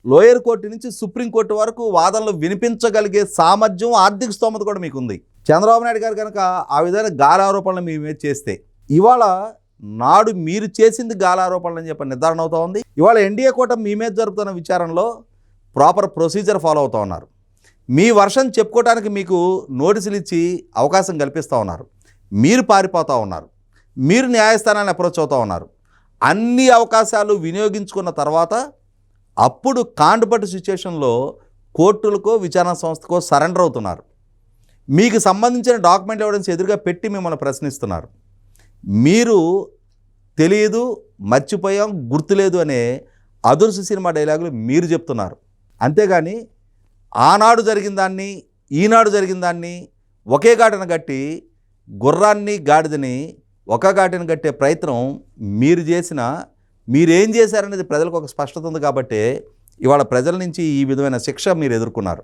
Lower court నుంచి supreme court వరకు వాదనలు వినిపించగలిగే సామర్థ్యం, ఆర్థిక స్తోమత కూడా మీకు ఉంది. చంద్రబాబు నాయుడు గారు కనుక ఆ విధమైన గాలారోపణలు మీ మీద చేస్తే ఇవాళ నాడు మీరు చేసింది గాలారోపణలు అని చెప్పి నిర్ధారణ అవుతూ ఉంది. ఇవాళ ఎన్డీఏ కూటమి మీ మీద జరుపుతున్న విచారణలో ప్రాపర్ ప్రొసీజర్ ఫాలో అవుతూ ఉన్నారు. మీ వర్షన్ చెప్పుకోవడానికి మీకు నోటీసులు ఇచ్చి అవకాశం కల్పిస్తూ ఉన్నారు. మీరు పారిపోతూ ఉన్నారు. మీరు న్యాయస్థానాన్ని అప్రోచ్ అవుతూ ఉన్నారు. అన్ని అవకాశాలు వినియోగించుకున్న తర్వాత అప్పుడు కాండుపట్టు సిచ్యుయేషన్లో కోర్టులకో విచారణ సంస్థకో సరెండర్ అవుతున్నారు. మీకు సంబంధించిన డాక్యుమెంట్ ఎవిడెన్స్ ఎదురుగా పెట్టి మిమ్మల్ని ప్రశ్నిస్తున్నారు. మీరు తెలియదు, మర్చిపోయాం, గుర్తులేదు అనే అదుర్సు సినిమా డైలాగులు మీరు చెప్తున్నారు. అంతేగాని ఆనాడు జరిగిన దాన్ని, ఈనాడు జరిగిన దాన్ని ఒకే ఘాటన కట్టి గుర్రాన్ని గాడిదని ఒక ఘాటన కట్టే ప్రయత్నం మీరేం చేశారనేది ప్రజలకు ఒక స్పష్టత ఉంది. కాబట్టి ఇవాళ ప్రజల నుంచి ఈ విధమైన శిక్ష మీరు ఎదుర్కొన్నారు.